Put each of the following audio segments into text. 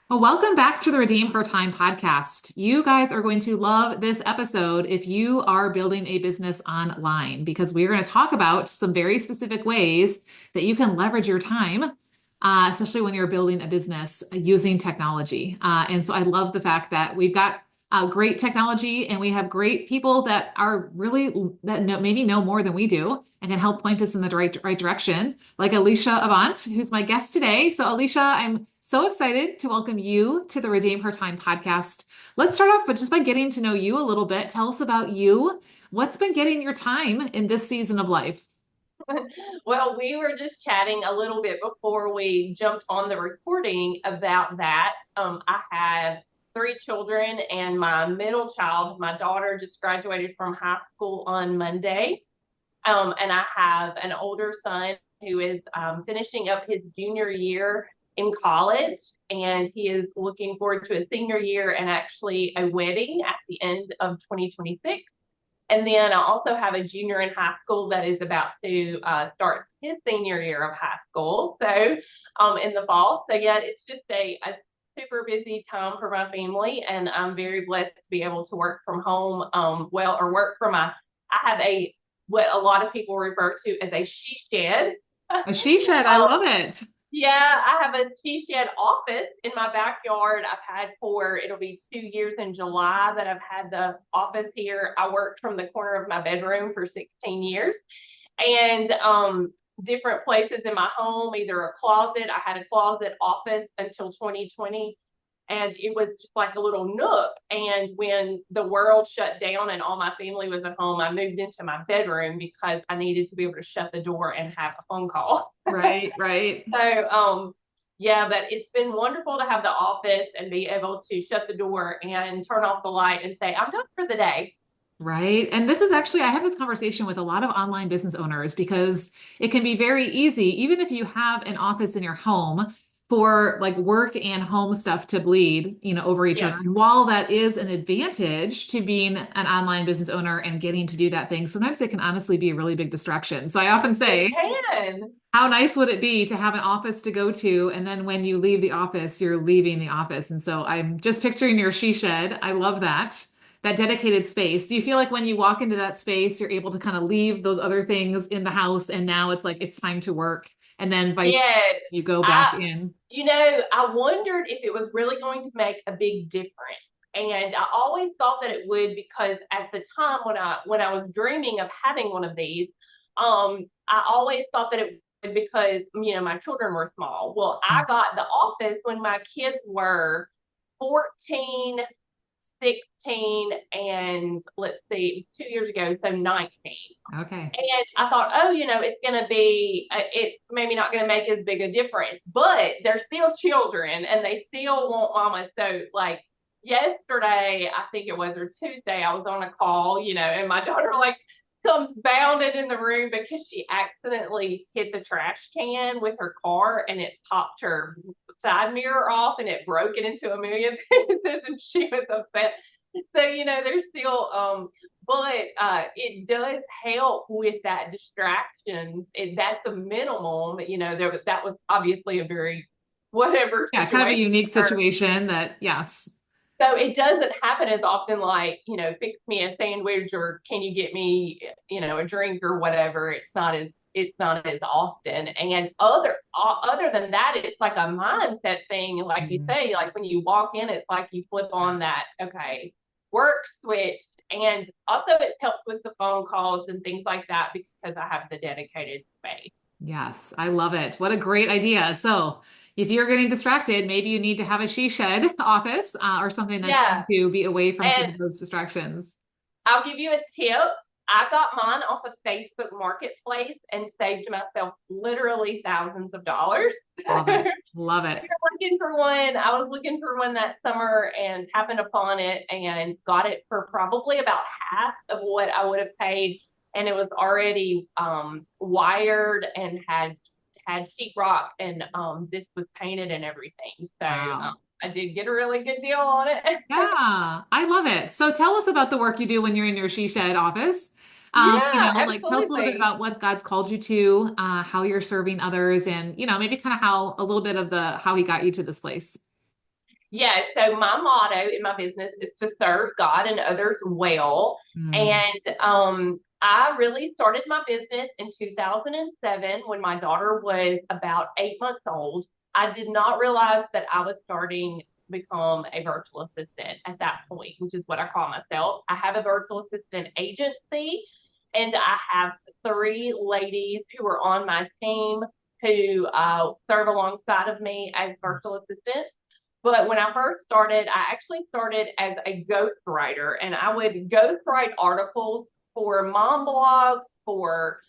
Well, welcome back to the Redeem Her Time podcast. You guys are going to love this episode if you are building a business online, because we're going to talk about some very specific ways that you can leverage your time, especially when you're building a business using technology. And so I love the fact that we've got great technology and we have great people that are really that maybe know more than we do and can help point us in the right direction, like Alyssa Avant, who's my guest today. So, Alicia, I'm so excited to welcome you to the Redeem Her Time podcast. Let's start off just by getting to know you a little bit. Tell us about you. What's been getting your time in this season of life? Well, we were just chatting a little bit before we jumped on the recording about that. I have three children, and my middle child, my daughter, just graduated from high school on Monday. And I have an older son who is finishing up his junior year in college, and he is looking forward to a senior year and actually a wedding at the end of 2026. And then I also have a junior in high school that is about to start his senior year of high school. So in the fall. So yeah, it's just a super busy time for my family. And I'm very blessed to be able to work from home, or work from I have what a lot of people refer to as a she shed. A she shed. I love it. Yeah, I have a she shed office in my backyard. I've had it'll be 2 years in July that I've had the office here. I worked from the corner of my bedroom for 16 years and different places in my home, either a closet. I had a closet office until 2020, and it was just like a little nook. And when the world shut down and all my family was at home, I moved into my bedroom because I needed to be able to shut the door and have a phone call. Right, right. Yeah, but it's been wonderful to have the office and be able to shut the door and turn off the light and say, I'm done for the day. Right. And this is actually, I have this conversation with a lot of online business owners because it can be very easy, even if you have an office in your home, for like work and home stuff to bleed, over each other. Yes, And while that is an advantage to being an online business owner and getting to do that thing, sometimes it can honestly be a really big distraction. So I often it say, can. how nice would it be to have an office to go to? And then when you leave the office, you're leaving the office. And so I'm just picturing your she shed. I love that dedicated space. Do you feel like when you walk into that space, you're able to kind of leave those other things in the house and now it's like it's time to work and then vice versa, Yes. you go back I, in? I wondered if it was really going to make a big difference. And I always thought that it would because at the time when I was dreaming of having one of these, I always thought that it would because my children were small. Well, I got the office when my kids were 14, 16, and let's see, 2 years ago, so 19. Okay. And I thought, oh, it's going to be, it's maybe not going to make as big a difference, but they're still children and they still want mama. So, like yesterday, I think it was, or Tuesday, I was on a call, and my daughter, like, comes bounded in the room because she accidentally hit the trash can with her car and it popped her side mirror off and it broke it into a million pieces and she was upset. So, there's still but it does help with that distractions. That's a minimum. That was obviously a very whatever Yeah, kind of a situation. unique situation that, yes. So it doesn't happen as often, like, fix me a sandwich or can you get me, a drink or whatever. It's not as often. And other than that, it's like a mindset thing. Like you Mhm. say, like when you walk in, it's like you flip on that, okay, work switch. And also it helps with the phone calls and things like that because I have the dedicated space. Yes, I love it. What a great idea. So, if you're getting distracted, maybe you need to have a she shed office or something that's going Yeah. to be away from some And of those distractions. I'll give you a tip. I got mine off of Facebook Marketplace and saved myself literally thousands of dollars. Love it. Love it. Looking for one. I was looking for one that summer and happened upon it and got it for probably about half of what I would have paid. And it was already wired and had sheetrock and this was painted and everything. So Wow. I did get a really good deal on it. Yeah, I love it. So tell us about the work you do when you're in your she shed office. Yeah, Like tell us a little bit absolutely. about what God's called you to, how you're serving others, and maybe kind of how a little bit of the how he got you to this place. Yeah, so my motto in my business is to serve God and others well. Mm, And I really started my business in 2007 when my daughter was about 8 months old. I did not realize that I was starting to become a virtual assistant at that point, which is what I call myself. I have a virtual assistant agency, and I have three ladies who are on my team who serve alongside of me as virtual assistants. But when I first started, I actually started as a ghostwriter, and I would ghostwrite articles for mom blogs, for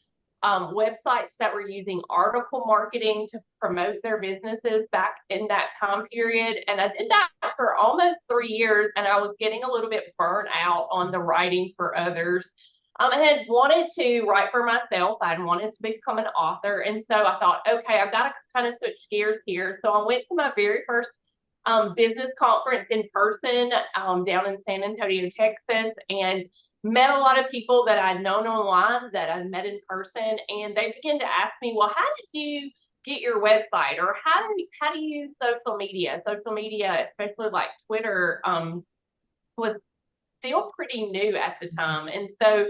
websites that were using article marketing to promote their businesses back in that time period. And I did that for almost 3 years, and I was getting a little bit burnt out on the writing for others. I had wanted to write for myself. I wanted to become an author. And so I thought, okay, I've got to kind of switch gears here. So I went to my very first business conference in person down in San Antonio, Texas, and met a lot of people that I'd known online that I'd met in person. And they began to ask me, well, how did you get your website? Or how do you use social media? Social media, especially like Twitter, was still pretty new at the time. And so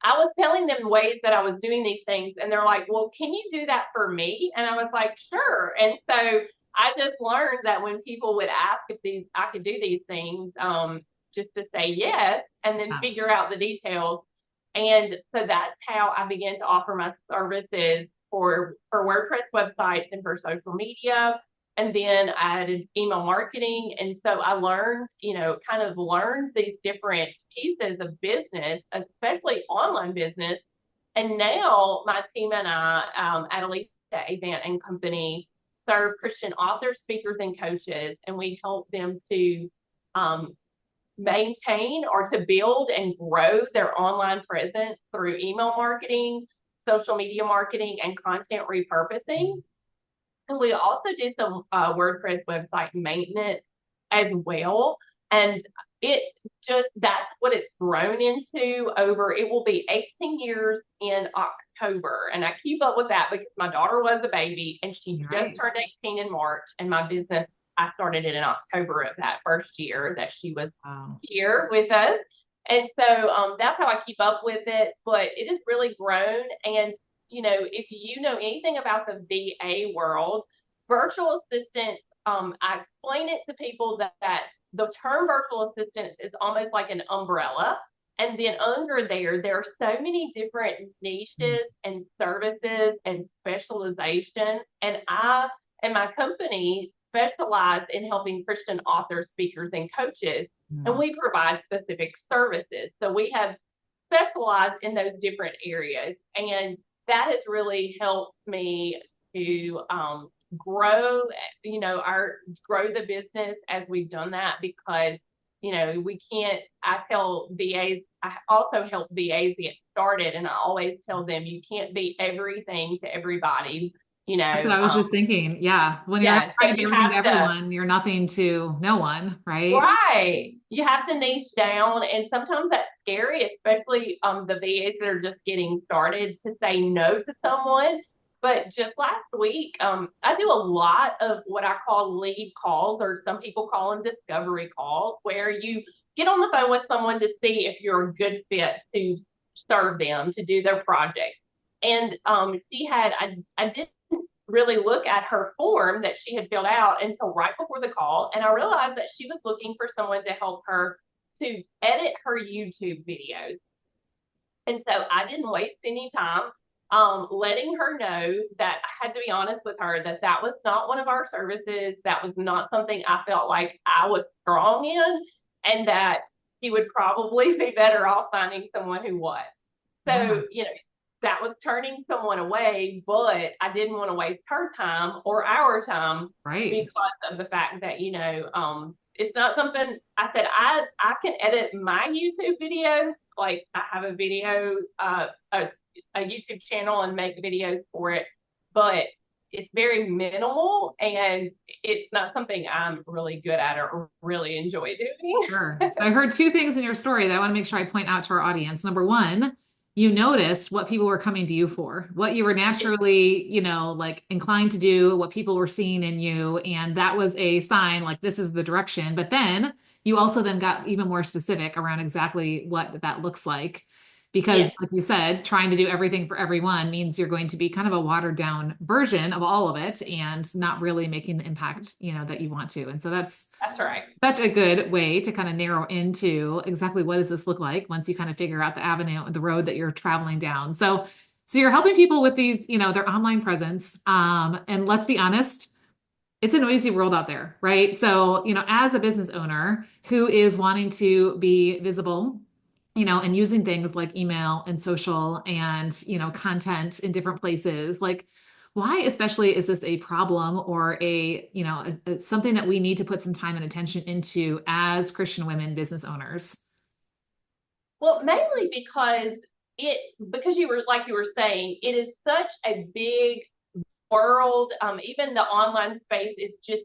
I was telling them ways that I was doing these things, and they're like, well, can you do that for me? And I was like, sure. And so I just learned that when people would ask if I could do these things, just to say yes and then yes. figure out the details. And so that's how I began to offer my services for WordPress websites and for social media. And then I added email marketing. And so I learned, kind of learned these different pieces of business, especially online business. And now my team and I at Alyssa Avant and Company serve Christian authors, speakers, and coaches, and we help them to um, maintain or to build and grow their online presence through email marketing, social media marketing, and content repurposing. And we also do some WordPress website maintenance as well. And it that's what it's grown into over, it will be 18 years in October. And I keep up with that because my daughter was a baby and she You're just right. turned 18 in March. And my business, I started it in October of that first year that she was Wow. here with us. And so that's how I keep up with it. But it has really grown. And, if you know anything about the VA world, virtual assistant, I explain it to people that the term virtual assistant is almost like an umbrella. And then under there are so many different Mm, niches and services and specializations. And I and my company specialize in helping Christian authors, speakers, and coaches. And mm. we provide specific services. So we have specialized in those different areas. And that has really helped me to grow, our grow the business as we've done that because, we can't, I tell VAs, I also help VAs get started. And I always tell them, you can't be everything to everybody, That's what I was just thinking. Yeah. When you're yeah. So trying to be you everything have to to, everyone, you're nothing to no one, right? right. You have to niche down, and sometimes that's scary, especially the VAs that are just getting started to say no to someone. But just last week, I do a lot of what I call lead calls, or some people call them discovery calls, where you get on the phone with someone to see if you're a good fit to serve them, to do their project. And I did really look at her form that she had filled out until right before the call. And I realized that she was looking for someone to help her to edit her YouTube videos. And so I didn't waste any time letting her know that I had to be honest with her that that was not one of our services. That was not something I felt like I was strong in, and that she would probably be better off finding someone who was. Yeah. So, that was turning someone away, but I didn't want to waste her time or our time Right. because of the fact that, it's not something I said, I can edit my YouTube videos. Like I have a video, a YouTube channel and make videos for it, but it's very minimal and it's not something I'm really good at or really enjoy doing. Sure. So I heard two things in your story that I want to make sure I point out to our audience. Number one, you noticed what people were coming to you for, what you were naturally, like inclined to do, what people were seeing in you. And that was a sign like this is the direction. But then you also then got even more specific around exactly what that looks like. Because, Yes, like you said, trying to do everything for everyone means you're going to be kind of a watered down version of all of it and not really making the impact, that you want to. And so that's that's right. such a good way to kind of narrow into exactly what does this look like once you kind of figure out the avenue, the road that you're traveling down. So you're helping people with these, their online presence. And let's be honest, it's a noisy world out there, right? So, as a business owner who is wanting to be visible, and using things like email and social and, content in different places, like why especially is this a problem or something that we need to put some time and attention into as Christian women business owners? Well, mainly because you were like you were saying, it is such a big world. Even the online space is just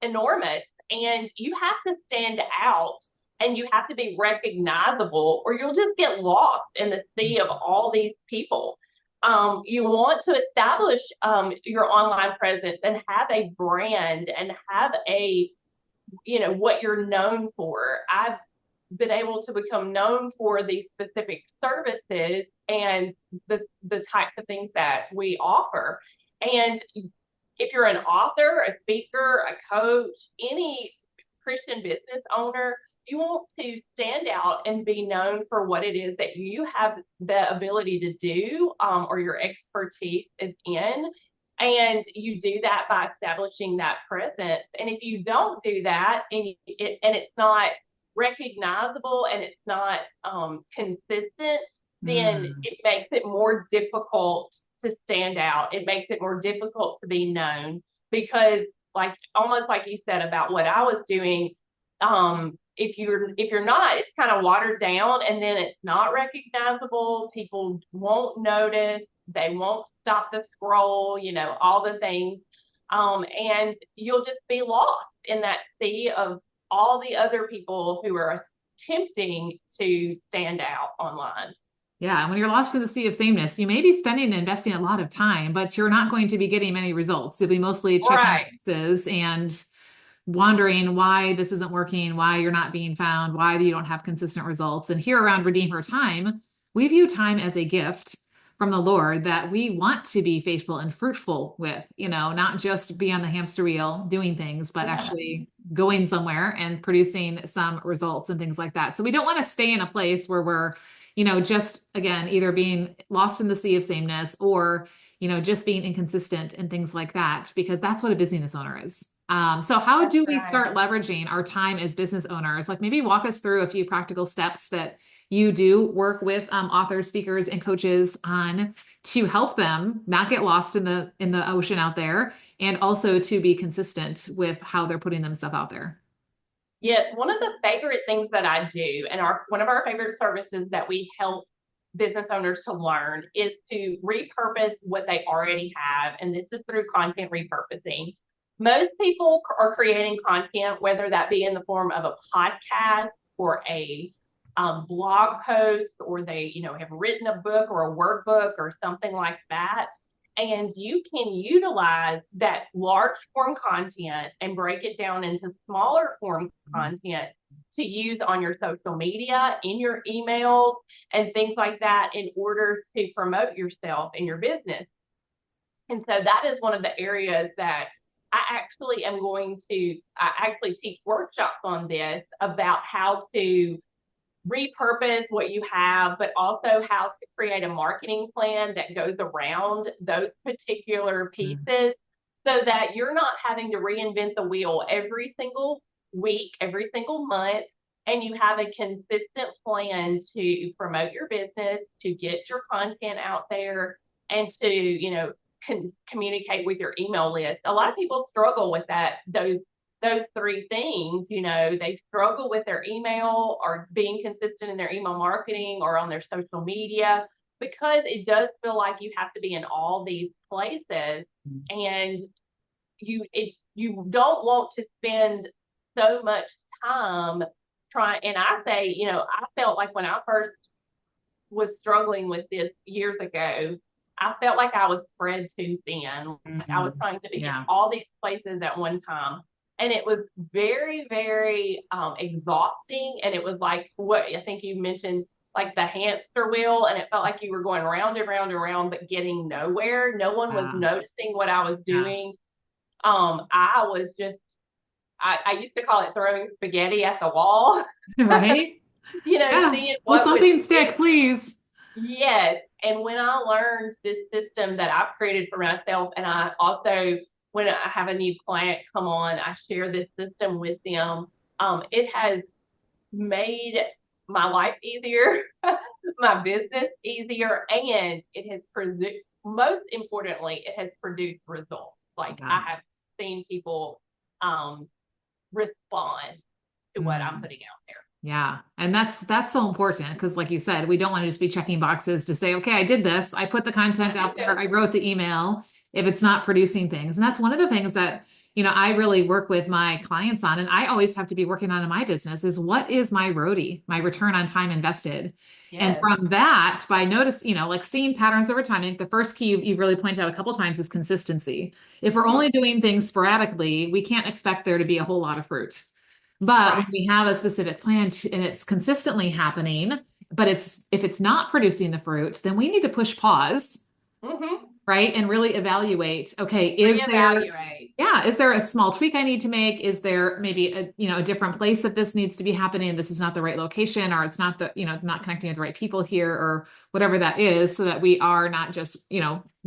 enormous, and you have to stand out and you have to be recognizable, or you'll just get lost in the sea of all these people. You want to establish your online presence and have a brand and have what you're known for. I've been able to become known for these specific services and the types of things that we offer. And if you're an author, a speaker, a coach, any Christian business owner, you want to stand out and be known for what it is that you have the ability to do, or your expertise is in. And you do that by establishing that presence. And if you don't do that and it's not recognizable and it's not consistent, then Mm. it makes it more difficult to stand out. It makes it more difficult to be known because, like almost like you said about what I was doing, if you're not, it's kind of watered down, and then it's not recognizable. People won't notice. They won't stop the scroll. All the things, and you'll just be lost in that sea of all the other people who are attempting to stand out online. Yeah, and when you're lost in the sea of sameness, you may be spending and investing a lot of time, but you're not going to be getting many results. You'll be mostly checking Right. boxes and wondering why this isn't working, why you're not being found, why you don't have consistent results. And here around Redeem Her Time, we view time as a gift from the Lord that we want to be faithful and fruitful with, not just be on the hamster wheel doing things, but Yeah. actually going somewhere and producing some results and things like that. So we don't want to stay in a place where we're, just again, either being lost in the sea of sameness or, just being inconsistent and things like that, because that's what a business owner is. So how That's do we right. start leveraging our time as business owners? Like maybe walk us through a few practical steps that you do work with authors, speakers, and coaches on to help them not get lost in the ocean out there, and also to be consistent with how they're putting themselves out there. Yes, one of the favorite things that I do, and one of our favorite services that we help business owners to learn, is to repurpose what they already have, and this is through content repurposing. Most people are creating content, whether that be in the form of a podcast or a blog post, or they, have written a book or a workbook or something like that. And you can utilize that large form content and break it down into smaller form content to use on your social media, in your emails, and things like that in order to promote yourself and your business. And so that is one of the areas that I actually teach workshops on this about how to repurpose what you have, but also how to create a marketing plan that goes around those particular Mm. pieces so that you're not having to reinvent the wheel every single week, every single month, and you have a consistent plan to promote your business, to get your content out there, and to, communicate with your email list. A lot of people struggle with those three things. They struggle with their email or being consistent in their email marketing or on their social media, because it does feel like you have to be in all these places, and you don't want to spend so much time trying. And I say, I felt like when I first was struggling with this years ago, I felt like I was spread too thin. Like I was Mhm. trying to be in Yeah. all these places at one time. And it was very, very exhausting. And it was like what I think you mentioned, like the hamster wheel. And it felt like you were going round and round and round, but getting nowhere. No one was Yeah. noticing what I was Yeah. doing. I was just, I used to call it throwing spaghetti at the wall, Right? Yeah. seeing Will what would something stick. stick, please? Yes. And when I learned this system that I've created for myself, and I also, when I have a new client come on, I share this system with them. It has made my life easier, my business easier, and it has produced, most importantly, it has produced results. Like Yeah. I have seen people um, respond to what I'm Mm. putting out there. Yeah. And that's so important because like you said, we don't want to just be checking boxes to say, okay, I did this. I put the content I did out there. this. I wrote the email if it's not producing things. And that's one of the things that, I really work with my clients on and I always have to be working on in my business is what is my ROTI, my return on time invested. And Yes. from that, by notice, like seeing patterns over time, I think the first key you've really pointed out a couple times is consistency. If we're Mm-hmm. only doing things sporadically, we can't expect there to be a whole lot of fruit. But Right. when we have a specific plan and it's consistently happening, but if it's not producing the fruit, then we need to push pause, Mm-hmm. right? And really evaluate, okay, Reevaluate. is there a small tweak I need to make? Is there maybe a different place that this needs to be happening? This is not the right location, or it's not not connecting with the right people here, or whatever that is, so that we are not just,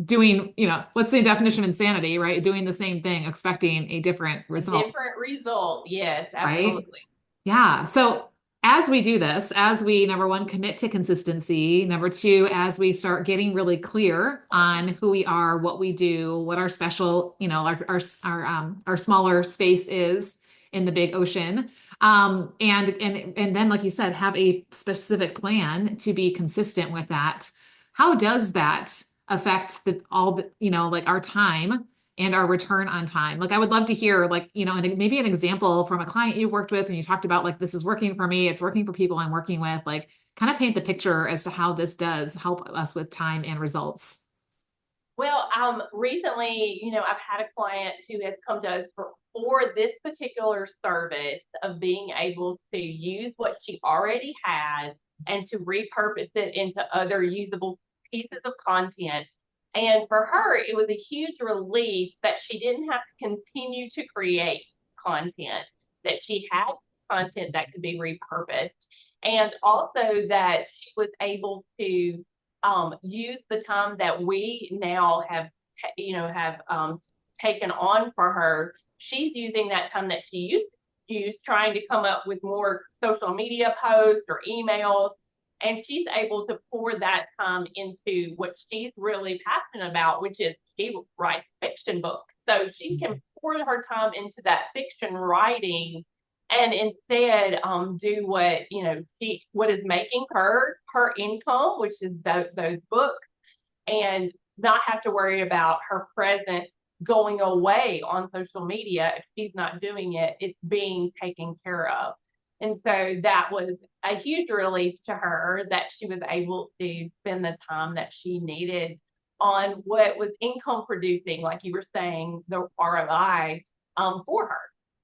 doing, what's the definition of insanity, right? Doing the same thing, expecting a different A result, different result. Yes, right? absolutely. Yeah. So as we do this, as we, number one, commit to consistency, number two, as we start getting really clear on who we are, what we do, what our special, our smaller space is in the big ocean. And then, like you said, have a specific plan to be consistent with that. How does that affect like our time and our return on time? Like I would love to hear like, and maybe an example from a client you've worked with and you talked about like this is working for me, it's working for people I'm working with, like kind of paint the picture as to how this does help us with time and results. Well, recently, I've had a client who has come to us for this particular service of being able to use what she already has and to repurpose it into other usable pieces of content. And for her, it was a huge relief that she didn't have to continue to create content, that she had content that could be repurposed, and also that she was able to use the time that we now have, taken on for her. She's using that time that she used to use trying to come up with more social media posts or emails. And she's able to pour that time into what she's really passionate about, which is she writes fiction books. So she can pour her time into that fiction writing and instead do what what is making her income, which is those books, and not have to worry about her present going away on social media. If she's not doing it, it's being taken care of. And so that was a huge relief to her that she was able to spend the time that she needed on what was income producing, like you were saying, the ROI for her.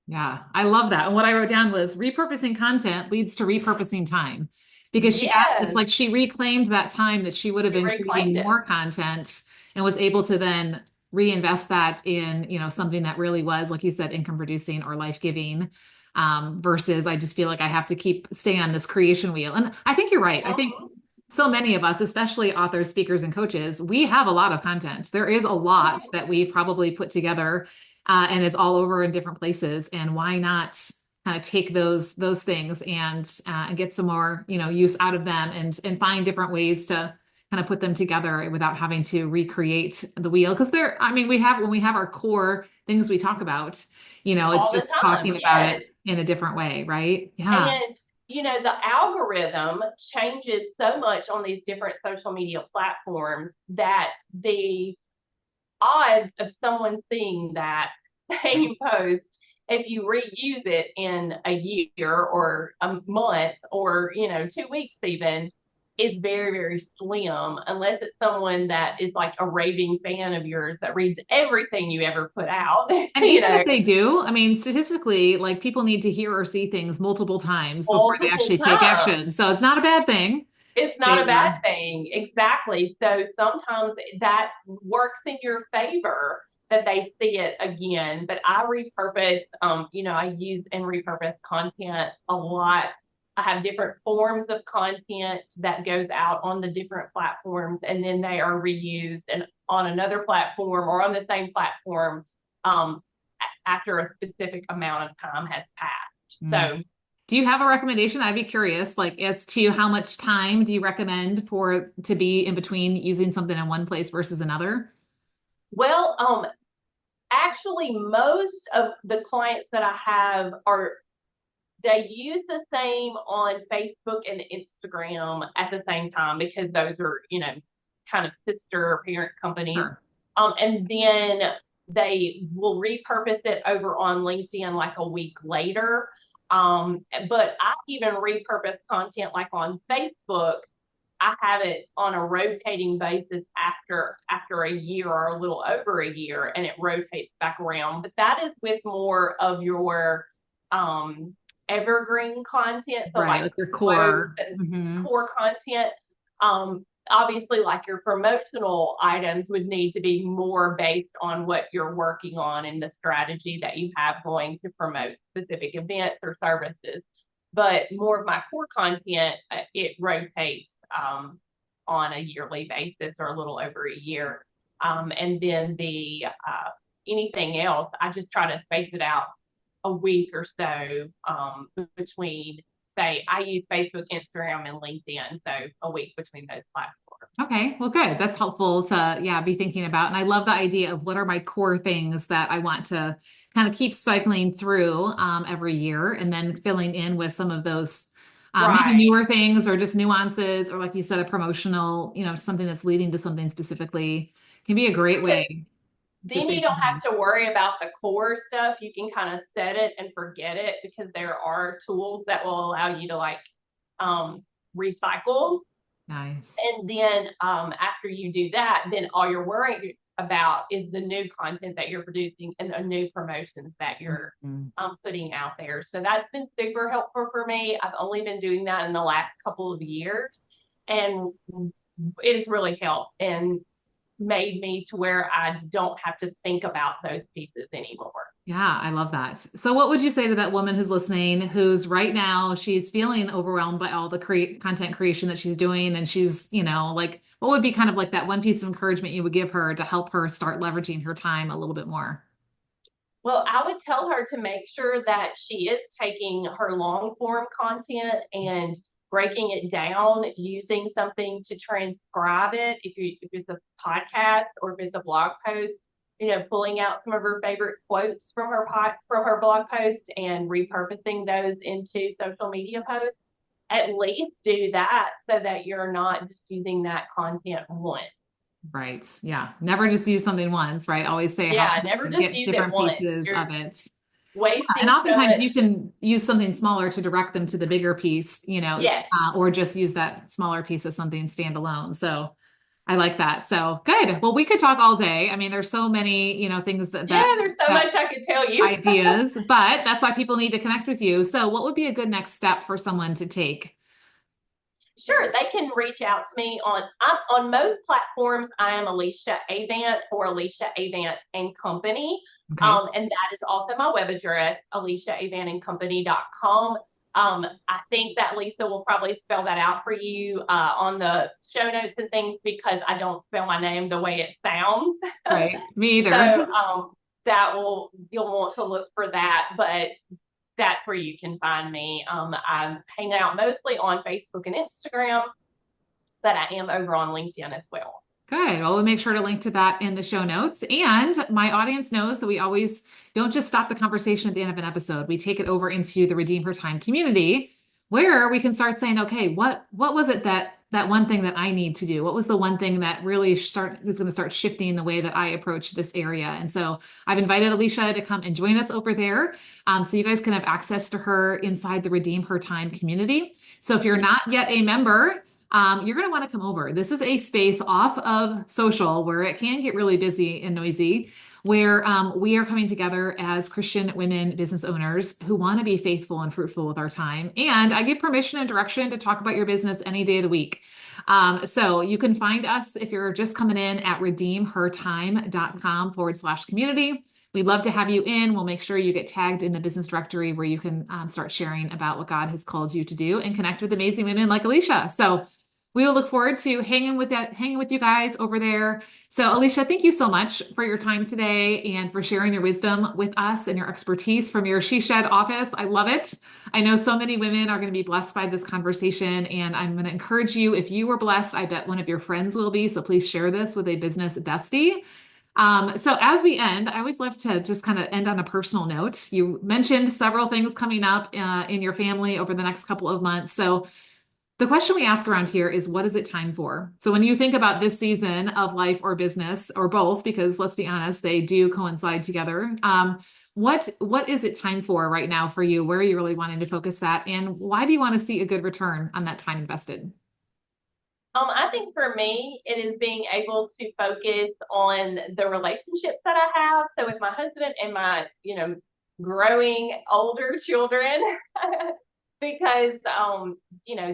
Yeah, I love that. And what I wrote down was repurposing content leads to repurposing time because it's Yes, like she reclaimed that time that she would have she been reclaimed creating it. more content and was able to then reinvest that in, something that really was, like you said, income producing or life giving. Versus I just feel like I have to keep staying on this creation wheel. And I think you're right. I think Mhm. so many of us, especially authors, speakers, and coaches, we have a lot of content. There is a lot Mhm. that we've probably put together and is all over in different places. And why not kind of take those things and get some more use out of them and find different ways to kind of put them together without having to recreate the wheel? Because I mean, when we have our core things we talk about, it's All the just time. talking about Yes. it in a different way, right? Yeah, And, the algorithm changes so much on these different social media platforms that the odds of someone seeing that same post, if you reuse it in a year or a month or, 2 weeks even, is very, very slim unless it's someone that is like a raving fan of yours that reads everything you ever put out. And you even know, if they do, I mean, statistically, like people need to hear or see things multiple times before they multiple actually take times. action. So it's not a bad thing. It's not a bad They, thing. Exactly. So sometimes that works in your favor that they see it again. But I repurpose, I use and repurpose content a lot. I have different forms of content that goes out on the different platforms, and then they are reused and on another platform or on the same platform um, after a specific amount of time has passed. mm. So Do you have a recommendation? I'd be curious, like as to how much time do you recommend for to be in between using something in one place versus another? well, actually, most of the clients that I have are they use the same on Facebook and Instagram at the same time because those are, kind of sister or parent companies. Sure. And then they will repurpose it over on LinkedIn like a week later. But I even repurpose content like on Facebook. I have it on a rotating basis after a year or a little over a year, and it rotates back around. But that is with more of your um, evergreen content, so Right, like like your quotes core. and Hmm. core content. Obviously, like your promotional items would need to be more based on what you're working on and the strategy that you have going to promote specific events or services. But more of my core content, it rotates on a yearly basis or a little over a year. And then the anything else, I just try to space it out a week or so between, say, I use Facebook, Instagram, and LinkedIn, so a week between those platforms. Okay, well, good. That's helpful to, yeah, be thinking about. And I love the idea of what are my core things that I want to kind of keep cycling through every year and then filling in with some of those maybe Right. newer things or just nuances, or like you said, a promotional, something that's leading to something specifically can be a great Because way to then save you some don't have time. to worry about the core stuff. You can kind of set it and forget it because there are tools that will allow you to like um, recycle. Nice. And then after you do that, then all you're worried about is the new content that you're producing and the new promotions that you're Mhm. putting out there. So that's been super helpful for me. I've only been doing that in the last couple of years, and it has really helped and made me to where I don't have to think about those pieces anymore. Yeah, I love that. So what would you say to that woman who's listening, who's right now, she's feeling overwhelmed by all the content creation that she's doing, and she's, like, what would be kind of like that one piece of encouragement you would give her to help her start leveraging her time a little bit more? Well, I would tell her to make sure that she is taking her long form content and breaking it down using something to transcribe it. If it's a podcast or if it's a blog post, pulling out some of her favorite quotes from from her blog post and repurposing those into social media posts. At least do that so that you're not just using that content once. Right. Yeah. Never just use something once, right? Always say, how Yeah, can never I just get use it different once. pieces You're of it? And wasting so oftentimes you much. can use something smaller to direct them to the bigger piece, Yes. or just use that smaller piece as something standalone. So I like that. So good. Well, we could talk all day. I mean, there's so many, things that that Yeah, there's so that much I could tell you. ideas, but that's why people need to connect with you. So what would be a good next step for someone to take? Sure, they can reach out to me on most platforms. I am Alyssa Avant or Alyssa Avant and Company. Okay. And that is also my web address, alyssaavantandcompany.com. I think that Lisa will probably spell that out for you on the show notes and things because I don't spell my name the way it sounds. Right. Me So either. you'll want to look for that, but that's where you can find me. I hang out mostly on Facebook and Instagram, but I am over on LinkedIn as well. Good. Well, we'll make sure to link to that in the show notes. And my audience knows that we always don't just stop the conversation at the end of an episode. We take it over into the Redeem Her Time community where we can start saying, okay, what was it that one thing that I need to do? What was the one thing that really is going to start shifting the way that I approach this area? And so I've invited Alicia to come and join us over there. So you guys can have access to her inside the Redeem Her Time community. So if you're not yet a member, you're going to want to come over. This is a space off of social where it can get really busy and noisy, where we are coming together as Christian women business owners who want to be faithful and fruitful with our time. And I give permission and direction to talk about your business any day of the week. So you can find us if you're just coming in at redeemhertime.com/community. We'd love to have you in. We'll make sure you get tagged in the business directory where you can start sharing about what God has called you to do and connect with amazing women like Alicia. So we will look forward to hanging with you guys over there. So, Alicia, thank you so much for your time today and for sharing your wisdom with us and your expertise from your She Shed office. I love it. I know so many women are going to be blessed by this conversation, and I'm going to encourage you. If you were blessed, I bet one of your friends will be. So please share this with a business bestie. So as we end, I always love to just kind of end on a personal note. You mentioned several things coming up in your family over the next couple of months. So the question we ask around here is, what is it time for? So when you think about this season of life or business or both, because let's be honest, they do coincide together. What is it time for right now for you? Where are you really wanting to focus that? And why do you want to see a good return on that time invested? I think for me, it is being able to focus on the relationships that I have. So with my husband and my, growing older children, because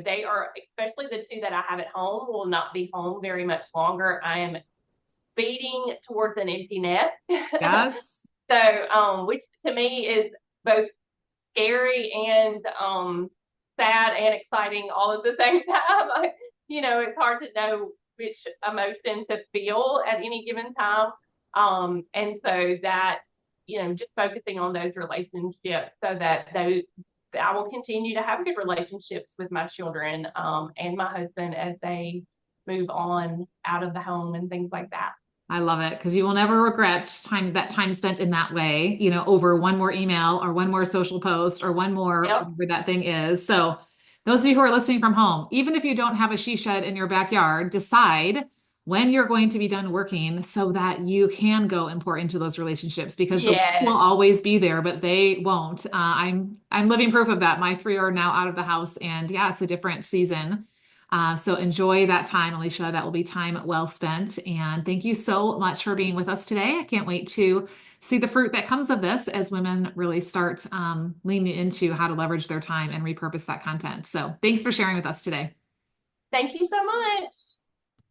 they are, especially the two that I have at home, will not be home very much longer. I am speeding towards an empty nest. Yes. So, which to me is both scary and sad and exciting all at the same time. It's hard to know which emotion to feel at any given time. And so that, just focusing on those relationships so that those I will continue to have good relationships with my children and my husband as they move on out of the home and things like that. I love it because you will never regret time spent in that way, over one more email or one more social post or one more Yep. whatever that thing is. So those of you who are listening from home, even if you don't have a she shed in your backyard, decide when you're going to be done working so that you can go and pour into those relationships because the work will Yes. always be there, but they won't. I'm living proof of that. My three are now out of the house, and yeah, it's a different season. So enjoy that time, Alicia. That will be time well spent. And thank you so much for being with us today. I can't wait to see the fruit that comes of this as women really start leaning into how to leverage their time and repurpose that content. So thanks for sharing with us today. Thank you so much.